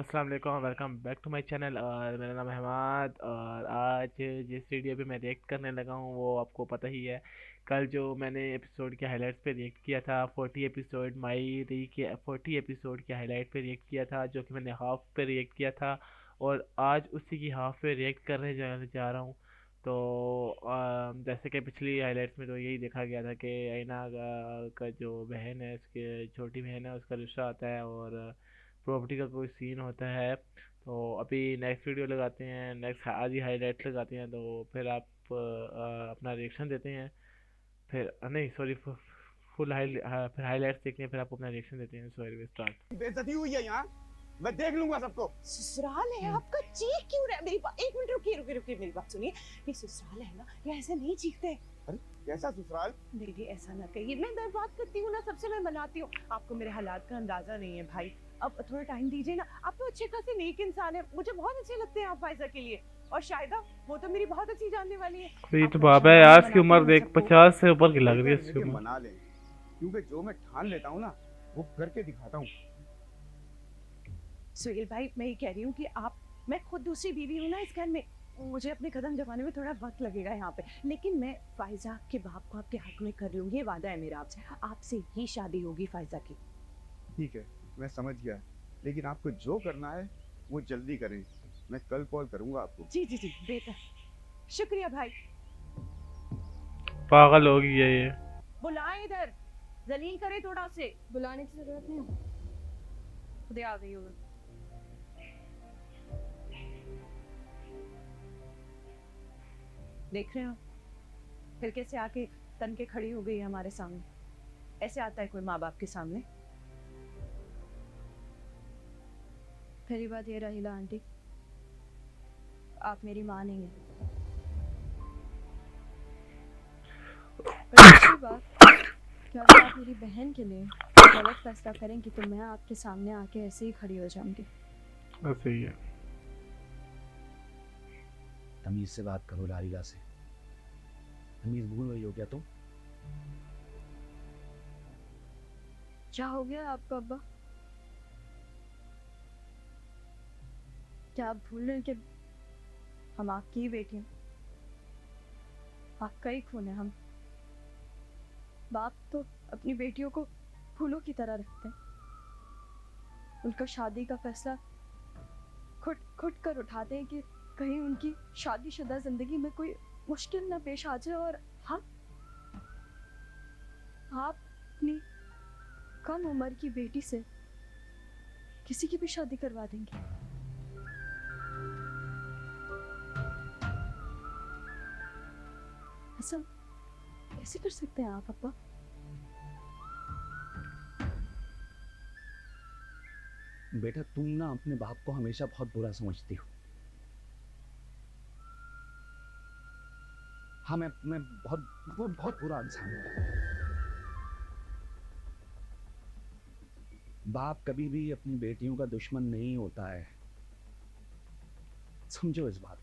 अस्सलाम वालेकुम, welcome back to my channel. और मेरा नाम है हमाद। और आज जिस वीडियो पे मैं रिएक्ट करने लगा हूँ वो आपको पता ही है। कल जो मैंने एपिसोड के हाइलाइट्स पे रिएक्ट किया था, 40 एपिसोड माई री के 40 एपिसोड के हाइलाइट पे रिएक्ट किया था, जो कि मैंने हाफ पे रिएक्ट किया था। और आज उसी की हाफ पे रिएक्ट करने जा रहा हूँ। तो जैसे कि पिछली हाइलाइट्स में तो यही देखा गया था कि आईना का जो बहन है, उसके छोटी बहन है, उसका रिश्ता आता है और प्रॉपर्टी का कोई सीन होता है। तो अभी नेक्स्ट वीडियो लगाते हैं, नेक्स्ट आधी हाईलाइट लगाते हैं, तो फिर आप अपना रिएक्शन देते हैं। फिर नहीं सॉरी, फुल फिर हाईलाइट्स देखते हैं, फिर आप अपना रिएक्शन देते हैं। Sorry, start. बेइज्जती हुई है यहाँ। मैं देख लूंगा सबको। ससुराल है आपका, चीख क्यों रहा है? मेरी बात एक मिनट रुकिए रुकिए रुकिए, मेरी बात सुनिए। ये ससुराल है ना, ये ऐसे नहीं चीखते। अरे कैसा ससुराल? दीदी ऐसा ना कहिए, मैं दर बात करती हूँ ना, सबसे मैं मनाती हूँ। आपको मेरे हालात का अंदाजा नहीं है भाई, अब थोड़ा टाइम दीजिए ना। आप तो अच्छे खासे नेक इंसान है, मुझे बहुत अच्छे लगते हैं आप फायजा के लिए। और शायदा वो तो मेरी बहुत अच्छी जानने वाली है। ये आप तो बाबा परेशान है ना हो, यार, मैं इसकी मनाती उम्र हूँ देख सबको। 50 से ऊपर की लग रही है मिलकर इसकी मिलके उम्र। मना ले, क्योंकि जो मैं ठान लेता हूँ ना वो करके दिखाता हूँ। सुहेल भाई, मैं ये कह रही हूँ कि मैं खुद दूसरी बीवी हूँ ना इस घर में, मुझे अपने कदम जमाने में थोड़ा वक्त लगेगा यहाँ पे। लेकिन मैं फायजा के बाप को आपके हक में कर रही हूँ, ये वादा है मेरा आपसे। आपसे ही शादी होगी फायजा की। ठीक है, मैं समझ गया, लेकिन आपको जो करना है वो जल्दी करें। मैं कल कॉल करूंगा आपको। जी जी जी, बेहतर, शुक्रिया भाई। पागल होगी ये। बुलाए इधर, जलील करे थोड़ा से। बुलाने की जरूरत नहीं है, खुद ही आ गई होगी। देख रहे हो फिर कैसे आके तन के खड़ी हो गई है हमारे सामने। ऐसे आता है कोई माँ बाप के सामने? पहली बात ये रहीला आंटी, आप मेरी माँ नहीं है। पर दूसरी बात, क्या अगर आप मेरी बहन के लिए गलत फैसला करेंगी तो मैं आपके सामने आके ऐसे ही खड़ी हो जाऊंगी। ऐसे ही है। तमीज से बात करो लारीला से। तमीज भूल गई हो क्या तुम? क्या हो गया आपको अब्बा? क्या आप भूल रहे हैं कि हम आपकी ही बेटी हैं, आपका ही खून है। हम बाप तो अपनी बेटियों को फूलों की तरह रखते हैं, उनका शादी का फैसला खुद खुद कर उठाते हैं कि कहीं उनकी शादीशुदा जिंदगी में कोई मुश्किल ना पेश आ जाए। और आप अपनी कम उम्र की बेटी से किसी की भी शादी करवा देंगे। ऐसा कैसे कर सकते हैं आप अब्बा? बेटा तुम ना अपने बाप को हमेशा बहुत बुरा समझती हो। हाँ, मैं बहुत बहुत बुरा इंसान हूँ। बाप कभी भी अपनी बेटियों का दुश्मन नहीं होता है, समझो इस बात।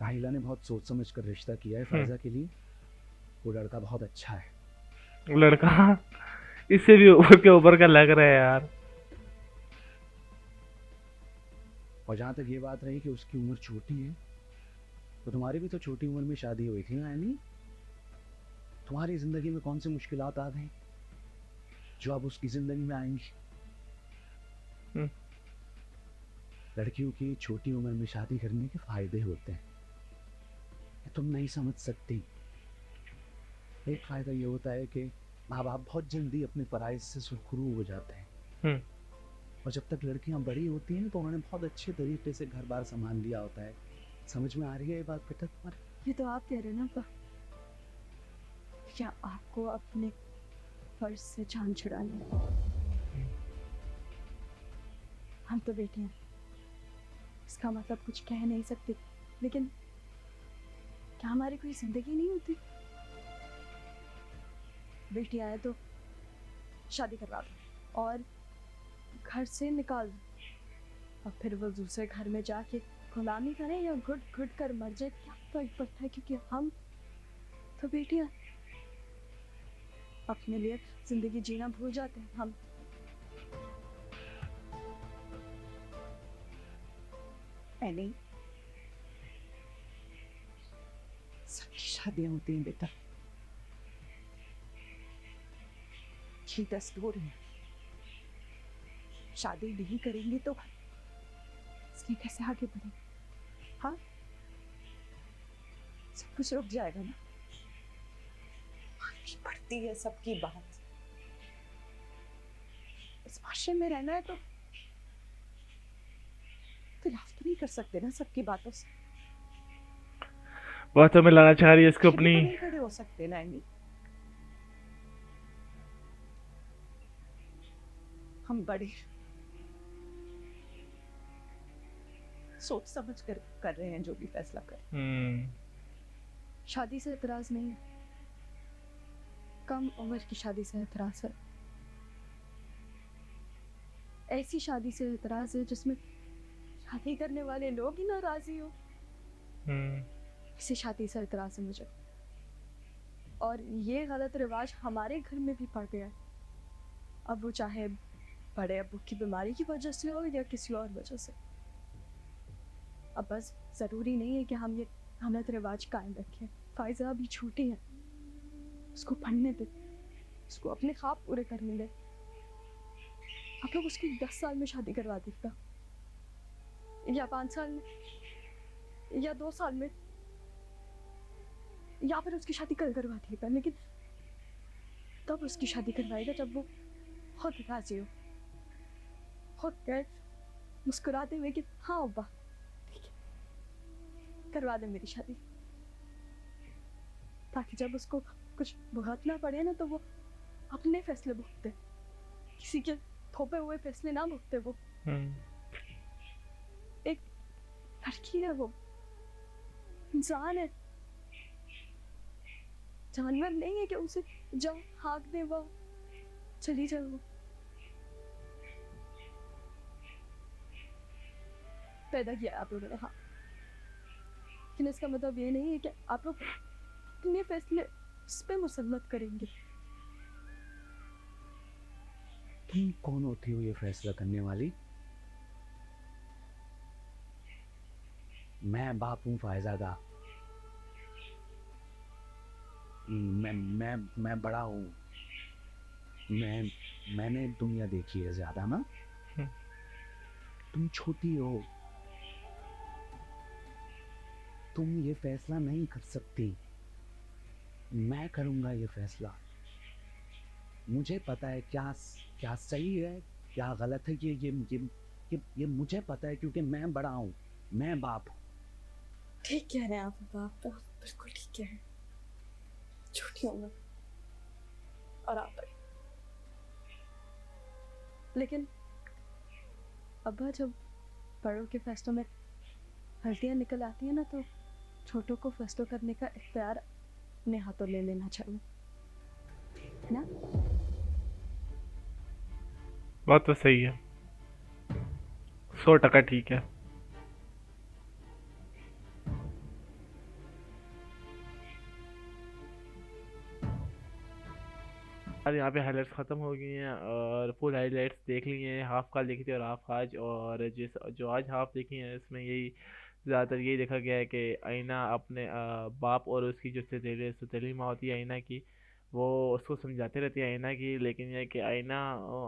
राहिला ने बहुत सोच समझ कर रिश्ता किया है फायजा के लिए। वो लड़का बहुत अच्छा है। लड़का इससे भी ऊपर के ऊपर का लग रहा है यार। और जहाँ तक ये बात रही कि उसकी उम्र छोटी है, तो तुम्हारी भी तो छोटी उम्र में शादी हुई थी ना यानी। तुम्हारी जिंदगी में कौन सी मुश्किलात आ गई जो अब उसकी जिंदगी में आएंगी? लड़कियों की छोटी उम्र में शादी करने के फायदे होते हैं, तुम नहीं समझ सकती। एक फायदा ये होता है कि माँ बाप बहुत जल्दी अपने फराइज से सुरखरू हो जाते हैं। और जब तक लड़कियां बड़ी होती हैं तो उन्होंने बहुत अच्छे तरीके से घर बार संभाल लिया होता है। समझ में आ रही है ये बात बेटा तुम्हारे? ये तो आप कह रहे हैं ना अब्बा, क्या आपको अपने फर्ज से जान छुड़ानी है? हम तो बेटे हैं, इसका मतलब कुछ कह नहीं सकते, लेकिन क्या हमारी कोई जिंदगी नहीं होती? बेटी आए तो शादी करवा दो और घर से निकाल दो, और फिर वो दूसरे घर में जाके गुलामी करें या घुट घुट कर मर जाए, क्या फर्क पड़ता है? क्योंकि हम तो बेटियां अपने लिए जिंदगी जीना भूल जाते हैं। हम है नहीं। सबकी शादियां होती हैं बेटा, ये दस्तूर है। शादी नहीं करेंगे तो इसलिए कैसे आगे बढ़ेंगे? हाँ, सब कुछ रुक जाएगा ना। माननी पड़ती है सबकी बात। इस माशरे में रहना है तो खिलाफ तो नहीं कर सकते ना सबकी बातों से। बातों में लाना चाह रही है इसको अकेले अपनी। तो नहीं खड़े हो सकते ना एमी। हम बड़े सोच समझ कर रहे हैं जो भी फैसला करें। शादी से एतराज नहीं है, कम उम्र की शादी से एतराज है। ऐसी शादी से एतराज है जिसमें शादी करने वाले लोग ही नाराजी हो। इसी शादी से एतराज है मुझे। और ये गलत रिवाज हमारे घर में भी पड़ गया है। अब वो चाहे बड़े अब्बू की बीमारी की वजह से हो या किसी और वजह से। अब बस ज़रूरी नहीं है कि हम ये गलत रिवाज कायम रखें। फायजा अभी छोटी है, उसको पढ़ने दे, उसको अपने ख्वाब पूरे करने दे। आप लोग उसकी 10 साल में शादी करवा देगा, या 5 साल में, या 2 साल में, या फिर उसकी शादी कल करवा देगा। लेकिन तब उसकी शादी करवाएगा जब वो खुद राजी हो, खुद कहे मुस्कुराते हुए कि हाँ अब्बा ठीक है, करवा दे मेरी शादी। ताकि जब उसको कुछ भुगतना पड़े ना तो वो अपने फैसले भुगते, किसी के थोपे हुए फैसले ना भुगते। वो एक लड़की है, वो इंसान है, जानवर नहीं है कि उसे जाओ हाँक दे वो चली जाए। वो पैदा किया आप लोगों ने, हाँ, लेकिन इसका मतलब ये नहीं है कि आप लोग अपने फैसले उस पे मुसल्लत करेंगे। तुम कौन होती हो ये फैसला करने वाली? मैं बाप हूं फायजा का। मैं बड़ा हूं। मैंने दुनिया देखी है ज्यादा ना। तुम छोटी हो, तुम ये फैसला नहीं कर सकती। मैं करूंगा ये फैसला। मुझे पता है क्या क्या सही है क्या गलत है। ये मुझे पता है क्योंकि मैं बड़ा हूं, मैं बाप हूं। ठीक कह रहे हैं आप अब्बा, आप बिल्कुल ठीक कह रहे हैं। छोटी उम्र और आप बड़े। लेकिन अब्बा जब बड़ों के फैसलों में गलतियां निकल आती है ना तो छोटों को फैसलों करने का इख्तियार अपने हाथों ले लेना चाहिए, है ना? बात तो सही है, 100% ठीक है। और यहाँ पे हाइलाइट्स ख़त्म हो गई हैं और फुल हाइलाइट्स देख लिए हैं। हाफ कल देखी थी और हाफ आज, और जो आज हाफ देखी है इसमें यही ज़्यादातर यही देखा गया है कि आईना अपने बाप और उसकी जो सौतेली माँ होती है आईना की, वो उसको समझाते रहती है आईना की। लेकिन यह कि आईना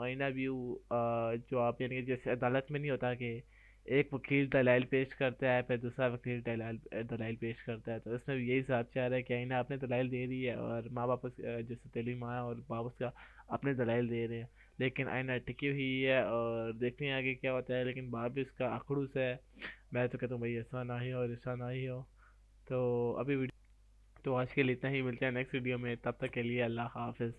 आईना भी जो आप यानी कि जैसे अदालत में नहीं होता कि एक वकील दलाइल पेश करता है फिर दूसरा वकील दलाइल पेश करता है, तो इसमें भी यही हिसाब चाह रहा है कि आईना अपने दलाइल दे रही है और माँ बाप जो सौतेली माँ है और बाप उसका अपने दलाइल दे रहे हैं। लेकिन आईना टिकी हुई है और देखते हैं आगे क्या होता है। लेकिन बाप भी उसका अखड़ूस है। मैं तो कहता हूँ भाई ऐसा ना ही हो और ऐसा ना ही हो। तो अभी तो आज के लिए इतना ही, मिलते हैं नेक्स्ट वीडियो में, तब तक के लिए अल्लाह हाफिज़।